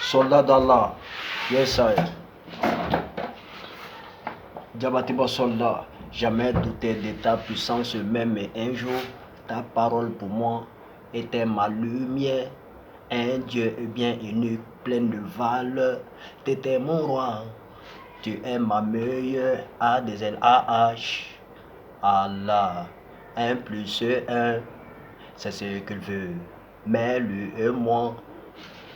Soldat d'Allah, yes I. Diabatima soldat, jamais douté de ta puissance même un jour, ta parole pour moi était ma lumière. Un Dieu bien unique, plein de valeur, t'étais mon roi, tu es ma meilleure, A des L A H, Allah, 1 plus 1, c'est ce qu'il veut, mais lui et moi,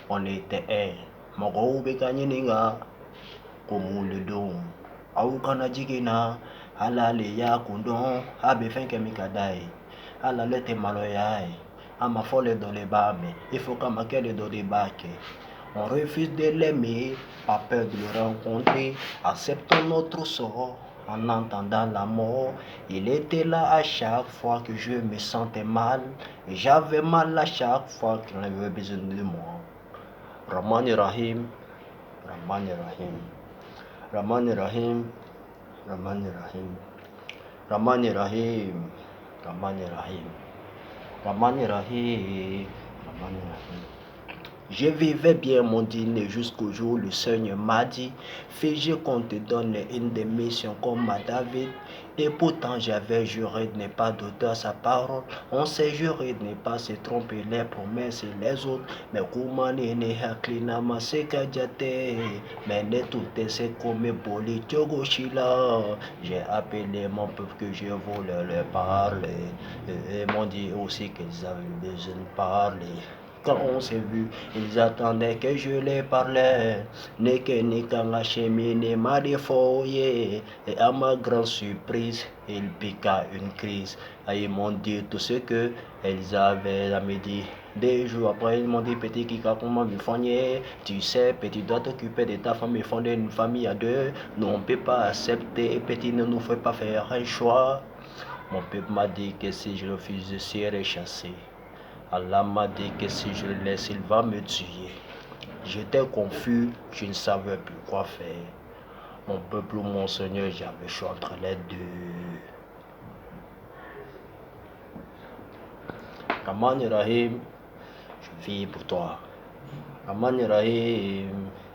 on était un. Moko bekanyininga, comme le don, Aukana jigina, ala le ya kundon, abe fenke mikadai, ala le te maloyai. Ma folle dans les bas, mais il faut qu'à ma quelle dans les bacs. On refuse de l'aimer, pas peur de le rencontrer, acceptons notre sort en entendant la mort. Il était là à chaque fois que je me sentais mal, et j'avais mal à chaque fois qu'il avait besoin de moi. Rahman Rahim, Rahman Rahim, Rahman Rahim, Rahman Rahim, Rahman Rahim, Rahman Rahim. Rahman Rahim, Rahman Rahim. Je vivais bien mon dîner jusqu'au jour où le Seigneur m'a dit, fais-je qu'on te donne une des missions comme à David. Et pourtant j'avais juré de ne pas douter à sa parole. On s'est juré de ne pas se tromper les promesses et les autres. Mais comment ne haklina maseka jate, mais ne tout c'est comme boli tiogoshila. J'ai appelé mon peuple que je voulais leur parler. Et ils m'ont dit aussi qu'ils avaient besoin de parler. Quand on s'est vu, ils attendaient que je les parlais. Neke Nikanga cheminée m'a défoyé. Et à ma grande surprise, il piqua une crise. Et ils m'ont dit tout ce que ils avaient à me dire. Des jours après, ils m'ont dit, petit Kika, comment me fonder? Tu sais, petit, dois t'occuper de ta femme et fonder une famille à deux. Nous, on ne peut pas accepter. Petit, ne nous fait pas faire un choix. Mon peuple m'a dit que si je refuse, je serai chassé. Allah m'a dit que si je le laisse, il va me tuer. J'étais confus, je ne savais plus quoi faire. Mon peuple ou mon Seigneur, j'avais choisi entre les deux. Rahman Rahim, je vis pour toi. Rahman Rahim,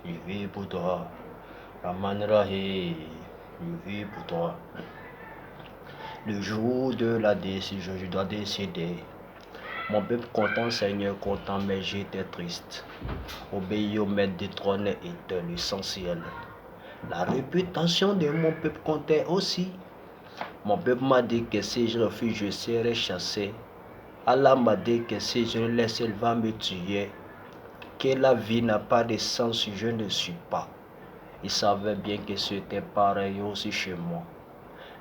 je vis pour toi. Rahman Rahim, je vis pour toi. Le jour de la décision, je dois décider. Mon peuple content, Seigneur content, mais j'étais triste. Obéir au maître du trône était l'essentiel. La réputation de mon peuple comptait aussi. Mon peuple m'a dit que si je refuse, je serai chassé. Allah m'a dit que si je le laisse, il va me tuer. Que la vie n'a pas de sens si je ne suis pas. Il savait bien que c'était pareil aussi chez moi.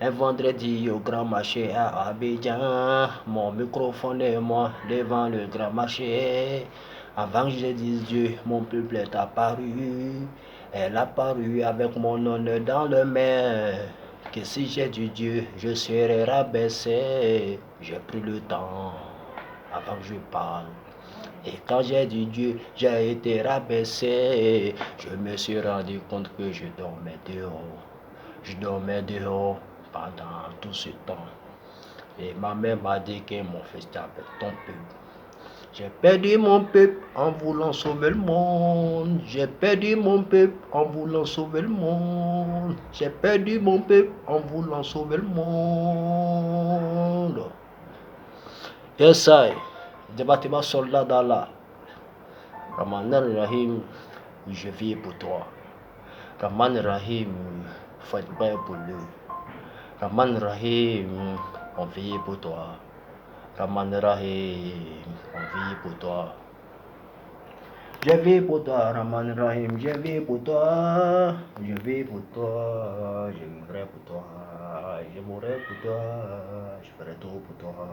Un vendredi au grand marché à Abidjan, mon microphone et moi devant le grand marché. Avant que je dise Dieu, mon peuple est apparu. Elle est apparue avec mon honneur dans le main. Que si j'ai du Dieu, je serai rabaissé. J'ai pris le temps avant que je parle. Et quand j'ai dit Dieu, j'ai été rabaissé. Je me suis rendu compte que je dormais dehors. Je dormais dehors pendant tout ce temps. Et ma mère m'a dit que mon fils était avec ton peuple. J'ai perdu mon peuple en voulant sauver le monde. J'ai perdu mon peuple en voulant sauver le monde. J'ai perdu mon peuple en voulant sauver le monde. Yes, I. Débattez-moi soldat d'Allah. Rahman Rahim, je vis pour toi. Rahman Rahim, faut être prêt pour lui. Rahman Rahim, on vit pour toi. Rahman Rahim, on vit pour toi. Je vis pour toi, Rahman Rahim, je vis pour toi. Je vis pour toi, je vivrai pour toi. Je mourrai pour toi, je ferai tout pour toi.